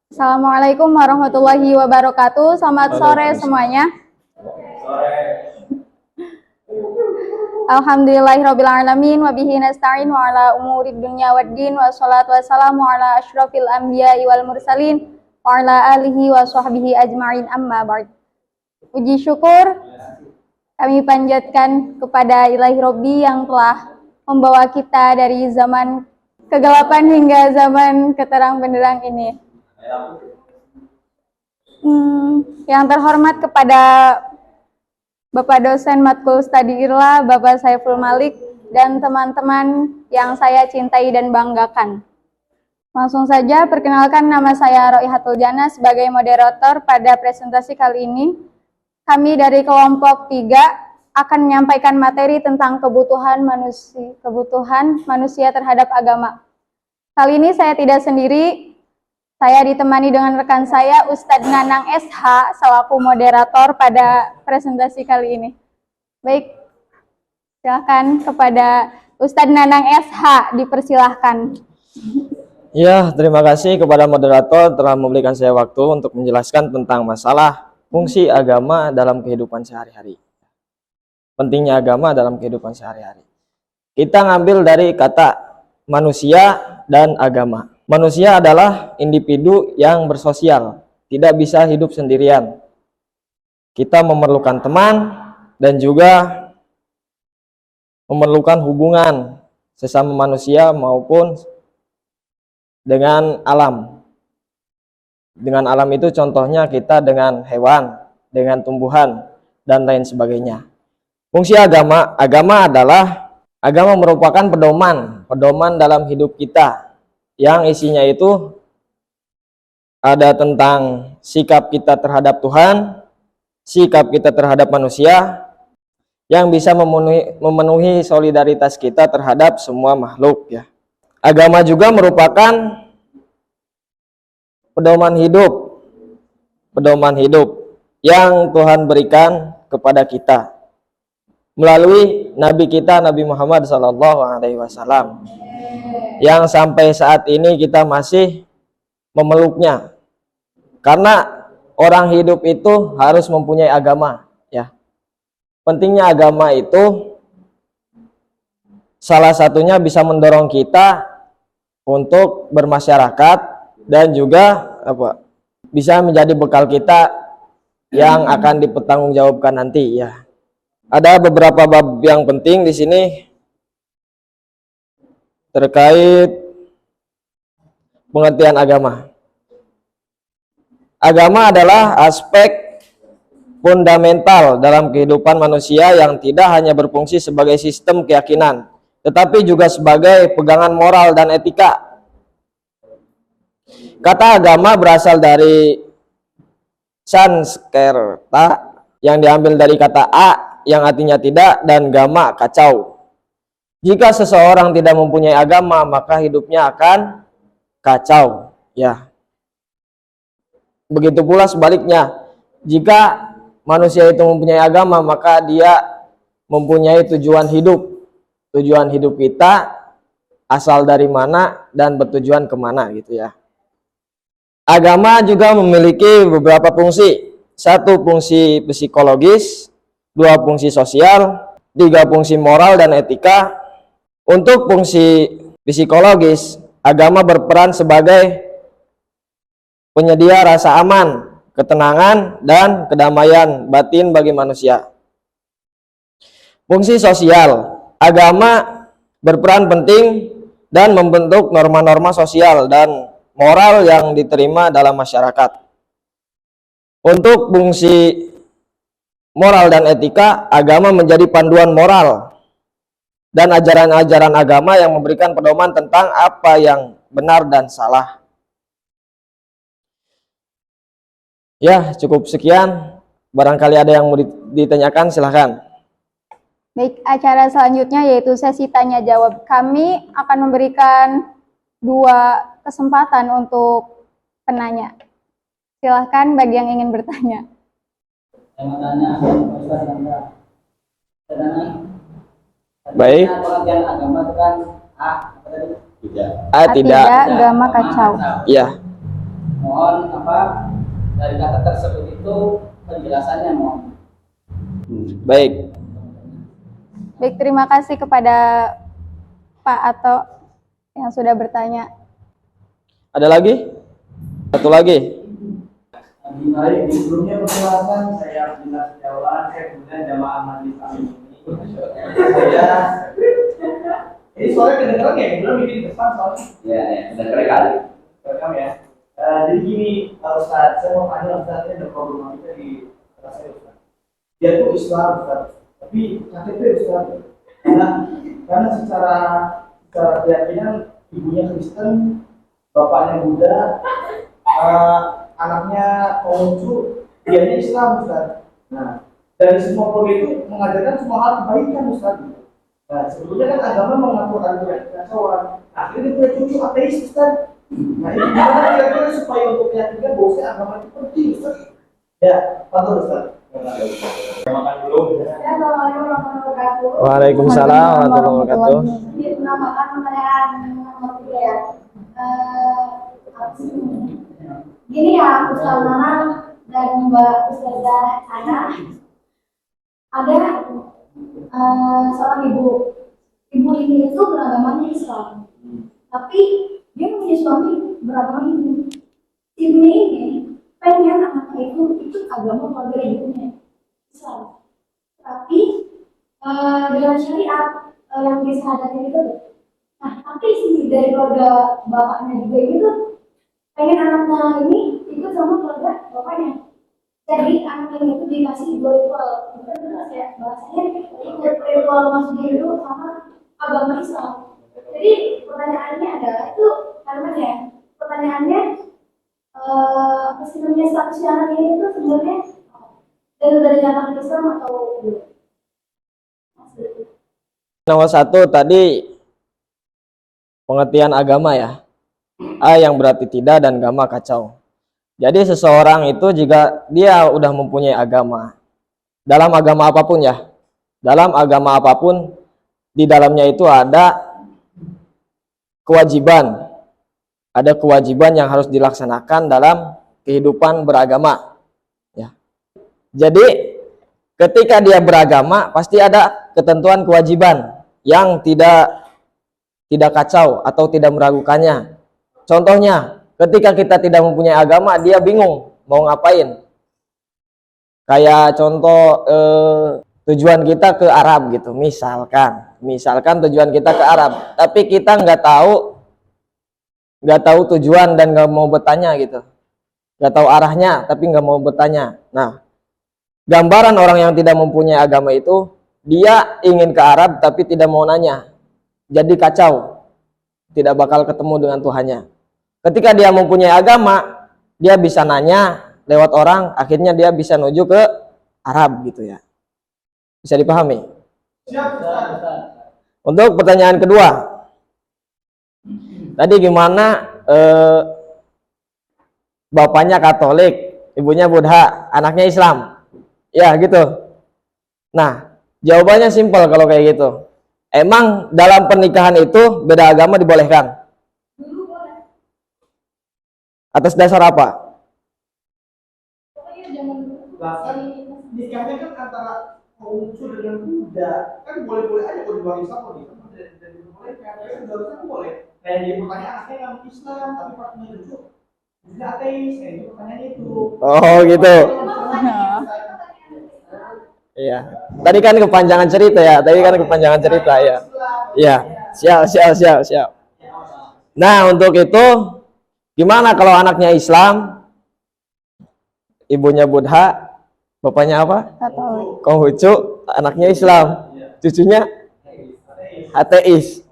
Assalamualaikum warahmatullahi wabarakatuh. Selamat sore semuanya. Alhamdulillahirabbil alamin wa bihi nasta'in wa ala umurid dunya waddin wa sholatu wassalamu ala asyrafil anbiya'i wal mursalin wa ala alihi wa sahbihi ajma'in amma ba'd. Puji syukur kami panjatkan kepada Ilahi Robbi yang telah membawa kita dari zaman kegelapan hingga zaman keterang benderang ini. Yang terhormat kepada Bapak dosen Matkul Studi IRLA, Bapak Saiful Malik, dan teman-teman yang saya cintai dan banggakan. Langsung saja, perkenalkan nama saya Roihatul Jannah sebagai moderator pada presentasi kali ini. Kami dari kelompok 3 akan menyampaikan materi tentang kebutuhan manusia terhadap agama. Kali ini saya tidak sendiri, saya ditemani dengan rekan saya Ustadz Nanang SH selaku moderator pada presentasi kali ini. Baik, silakan kepada Ustadz Nanang SH, dipersilahkan. Ya, terima kasih kepada moderator telah memberikan saya waktu untuk menjelaskan tentang masalah fungsi agama dalam kehidupan sehari-hari. Pentingnya agama dalam kehidupan sehari-hari. Kita ngambil dari kata manusia dan agama. Manusia adalah individu yang bersosial, tidak bisa hidup sendirian. Kita memerlukan teman dan juga memerlukan hubungan sesama manusia maupun dengan alam. Dengan alam itu contohnya kita dengan hewan, dengan tumbuhan, dan lain sebagainya. Fungsi agama merupakan pedoman dalam hidup kita yang isinya itu ada tentang sikap kita terhadap Tuhan, sikap kita terhadap manusia, yang bisa memenuhi solidaritas kita terhadap semua makhluk ya. Agama juga merupakan pedoman hidup yang Tuhan berikan kepada kita melalui Nabi kita Nabi Muhammad SAW yang sampai saat ini kita masih memeluknya, karena orang hidup itu harus mempunyai agama ya. Pentingnya agama itu salah satunya bisa mendorong kita untuk bermasyarakat dan juga bisa menjadi bekal kita yang akan dipertanggungjawabkan nanti ya. Ada beberapa bab yang penting di sini terkait pengertian agama. Agama adalah aspek fundamental dalam kehidupan manusia yang tidak hanya berfungsi sebagai sistem keyakinan, tetapi juga sebagai pegangan moral dan etika. Kata agama berasal dari Sanskerta yang diambil dari kata a yang artinya tidak dan gama kacau. Jika seseorang tidak mempunyai agama, maka hidupnya akan kacau ya. Begitu pula sebaliknya, jika manusia itu mempunyai agama, maka dia mempunyai tujuan hidup. Tujuan hidup kita asal dari mana dan bertujuan kemana gitu ya. Agama juga memiliki beberapa fungsi. 1 fungsi psikologis, 2 fungsi sosial, 3 fungsi moral dan etika. Untuk fungsi psikologis, agama berperan sebagai penyedia rasa aman, ketenangan, dan kedamaian batin bagi manusia. Fungsi sosial, agama berperan penting dan membentuk norma-norma sosial dan moral yang diterima dalam masyarakat. Untuk fungsi moral dan etika, agama menjadi panduan moral dan ajaran-ajaran agama yang memberikan pedoman tentang apa yang benar dan salah. Ya, cukup sekian. Barangkali ada yang mau ditanyakan, silahkan. Baik, acara selanjutnya yaitu sesi tanya jawab. Kami akan memberikan 2 kesempatan untuk penanya. Silahkan bagi yang ingin bertanya. Baik. A tidak agama kacau. Ya. Mohon dari kata tersebut itu penjelasannya mohon. Baik. Baik, terima kasih kepada Pak Ato yang sudah bertanya. Ada lagi? Satu lagi. Baik, sebelumnya perkenalkan saya Abdillah Setiawan, saya kemudian jamaah majlis amin ini. Ini suara kedengeran ya? Belum bikin depan soalnya. Ya, kedengeran kali. Rekam ya. Jadi gini, Ustaz, saya mau tanya Ustaz, ini ada problematika di kelas saya Ustaz. Dia tuh Islam Ustaz, tapi KTP Ustaz. Karena secara keyakinan ibunya Kristen, bapaknya Buddha, anaknya Konghucu, dianya Islam Ustaz. Nah, dari semua keluarga itu mengajarkan semua hal kebaikan Ustaz. Nah, sebetulnya kan agama mengatur kekacauan. Akhirnya dia punya cucu ateis Ustaz. Nah, ini gimana kira-kira supaya untuk meyakinkan bahwa agama itu penting Ustaz? Ya, pantau Ustaz. Makan belum? Assalamualaikum warahmatullahi wabarakatuh. Waalaikumsalam warahmatullahi wabarakatuh. Ini menambahkan pertanyaan nomor 3 ya. Gini ya, Ustaz Nana dan Mbak Ustazah Ana, ada seorang ibu. Ibu ini itu beragamanya Islam, tapi dia punya suami beragama Hindu. Ibunya ini pengen anaknya itu ikut agama keluarga ibunya Islam, tapi dengan syariat yang disahadatin itu. Nah, tapi sih dari keluarga bapaknya juga itu pengen anaknya ini ikut sama keluarga bapaknya. Jadi anaknya itu dikasih dua ritual, bukan jelas ya bahasanya, ikut ritual masuk Hindu sama agama Islam. Jadi pertanyaannya adalah itu ya. Pertanyaannya apa sih namanya, statusnya anak ini itu sebenarnya dari anak Islam atau belum? Nomor 1 tadi pengertian agama ya. A yang berarti tidak dan gamma kacau. Jadi seseorang itu jika dia udah mempunyai agama, dalam agama apapun ya, dalam agama apapun, di dalamnya itu ada kewajiban yang harus dilaksanakan dalam kehidupan beragama ya. Jadi ketika dia beragama pasti ada ketentuan kewajiban yang tidak kacau atau tidak meragukannya. Contohnya, ketika kita tidak mempunyai agama, dia bingung mau ngapain. Kayak contoh tujuan kita ke Arab gitu, misalkan tujuan kita ke Arab, tapi kita nggak tahu tujuan dan nggak mau bertanya gitu, nggak tahu arahnya tapi nggak mau bertanya. Nah, gambaran orang yang tidak mempunyai agama itu, dia ingin ke Arab tapi tidak mau nanya, jadi kacau, tidak bakal ketemu dengan Tuhannya. Ketika dia mempunyai agama, dia bisa nanya lewat orang, akhirnya dia bisa menuju ke Arab gitu ya. Bisa dipahami? Untuk pertanyaan kedua, tadi gimana bapaknya Katolik, ibunya Buddha, anaknya Islam? Ya gitu. Nah, jawabannya simpel kalau kayak gitu. Emang dalam pernikahan itu beda agama dibolehkan? Atas dasar apa? Bahkan nikahnya kan antara Konghucu dengan Buddha, kan boleh-boleh aja kalau di luar Islam kalau dan dibolehkan, kan harusnya boleh. Kayak dia bertanya anaknya yang Islam, tapi pas punya cucu dia ateis, kayak itu pertanyaannya itu. Oh gitu. Iya. Tadi kan kepanjangan cerita ya. Ya. Iya. Siap. Nah, untuk itu gimana kalau anaknya Islam, ibunya Buddha, bapaknya apa? Katolik. Konghucu, anaknya Islam, cucunya ateis.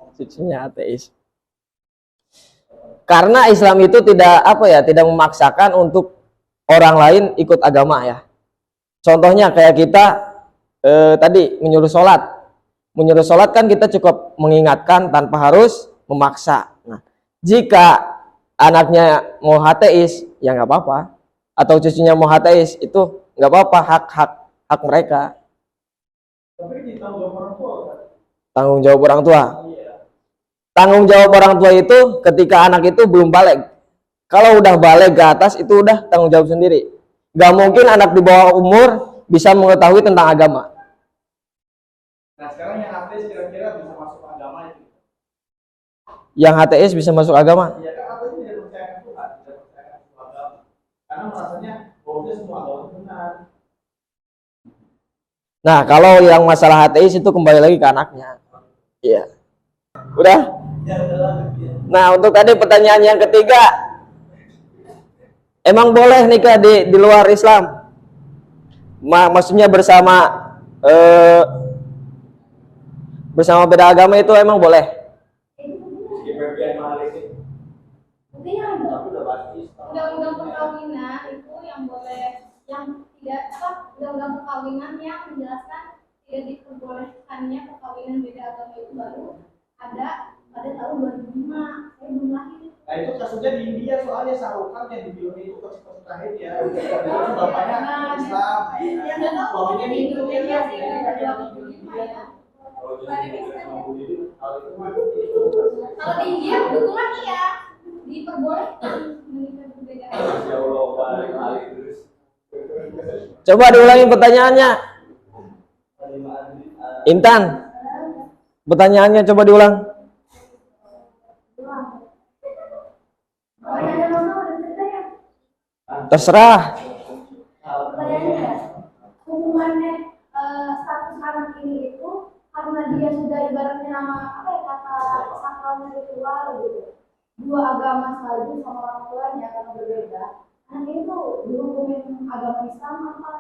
Karena Islam itu tidak memaksakan untuk orang lain ikut agama ya. Contohnya kayak kita tadi menyuruh sholat kan kita cukup mengingatkan tanpa harus memaksa. Nah, jika anaknya mau ateis ya nggak apa-apa, atau cucunya mau ateis itu nggak apa-apa, hak mereka. Tapi ditanggung jawab orang tua kan? Tanggung jawab orang tua. Iya. Tanggung jawab orang tua itu ketika anak itu belum balik. Kalau udah balik ke atas itu udah tanggung jawab sendiri. Gak mungkin anak di bawah umur bisa mengetahui tentang agama. Nah sekarang yang ateis kira-kira bisa masuk agama itu? Yang ateis bisa masuk agama? Iya kan ateis tidak percaya Tuhan, tidak percaya agama. Karena merasanya bahwa semua agama itu benar. Nah, kalau yang masalah ateis itu kembali lagi ke anaknya. Iya. Udah? Ya udahlah. Nah, untuk tadi pertanyaan yang ketiga, emang boleh nikah di luar Islam? Maksudnya bersama beda agama itu emang boleh? Undang-undang perkawinan itu yang boleh, yang tidak undang-undang perkawinan yang menjelaskan tidak diperbolehkannya perkawinan beda agama itu baru ada pada tahun 2005. Saya belum lahir. Nah itu kasusnya di India soalnya Sarukan yang di film itu kasus terakhir ya. Itu bapaknya Islam, Yang nggak tahu suaminya di itu Indonesia sih ya. ada 2005 ya. Kalau di India dukungan iya diperbolehkan menikah berbeda agama. Coba diulangi pertanyaannya. Intan, pertanyaannya coba diulang. Terserah. Pertanyaannya, hubungannya status anak ini itu karena dia sudah ibaratnya nama apa ya kata sakralnya ritual gitu, dua agama saja sama orang tuanya karena berbeda. Anak ini tuh dihukumin agama Islam apa?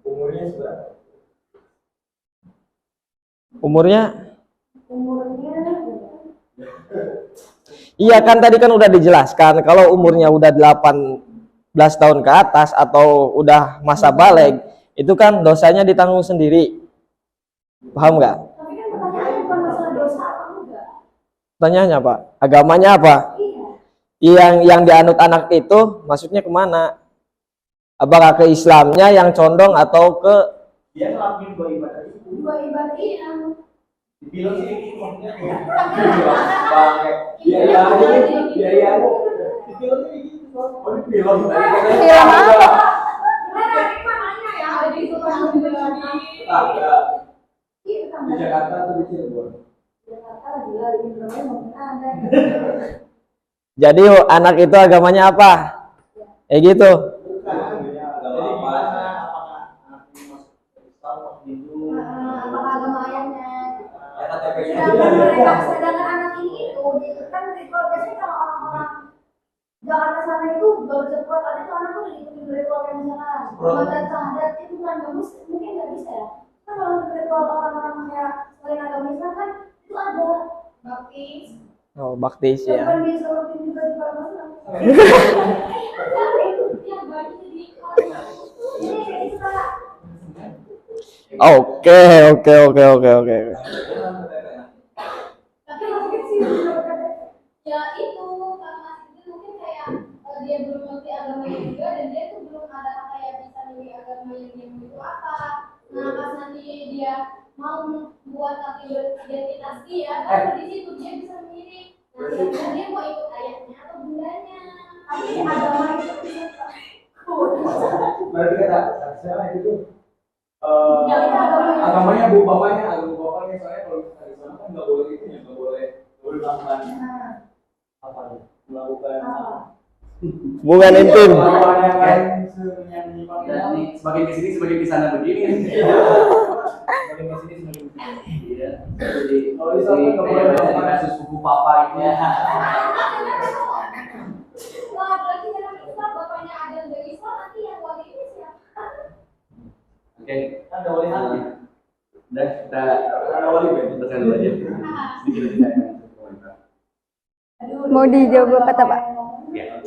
Umurnya seberapa? Umurnya? Umurnya Iya kan tadi kan udah dijelaskan kalau umurnya udah 18 tahun ke atas atau udah masa balik itu kan dosanya ditanggung sendiri. Paham nggak? tapi kan pertanyaannya bukan masalah dosa apa enggak? Pertanyaannya apa? Agamanya apa? Iya. Yang dianut anak itu maksudnya kemana? Apakah ke Islamnya yang condong atau ke Dia ngelakuin dua ibadah itu. Dua ibadah yang Di film sih itu maksudnya kayak biaya di film sih gitu. Oh di film. Film apa? Di Jakarta atau di Cirebon? jadi anak itu agamanya apa? Gitu. Jadi gimana? Apakah anak ini masuk Islam atau Hindu? Apakah agama ayahnya? Ya KTP-nya. Sedangkan anak ini itu kan ritual biasanya kalau orang-orang Jakarta sana itu baru cepat ada tuh anak tuh diikutin ritual yang misalkan baca syahadat itu kan bagus mungkin nggak bisa ya. Kan kalau ritual orang-orang kayak selain agama Islam kan itu ada baptis. Oh, baptis ya. Bukan diseluruhin juga di Palembang. Itu yang baru jadi ini kayak gitu Kak. Oke. Tapi mungkin sih ya itu karena itu mungkin kayak dia belum ngerti agamanya juga dan dia tuh belum ada kayak bisa milih agama yang dia mau itu apa. Nah pas nanti dia mau buat identitas dia baru di situ dia bisa milih. Nah kira-kira dia mau ikut ayahnya atau bundanya. Tapi agama itu bisa Berarti kata saya itu agamanya bapaknya soalnya kalau kita di sana kan nggak boleh itu ya nggak boleh melakukan apa nih melakukan Bukan intim. semakin ke sini semakin di sana begini semakin ke sini semakin iya jadi kalau di sana nggak boleh melakukan kasus buku papa itu ya wah berarti dalam Islam bapaknya ada dari Islam nanti yang wali ini siapa? oke ada wali hati udah kita ada wali betul dulu aja sedikit Mau dijawab apa, Pak? ya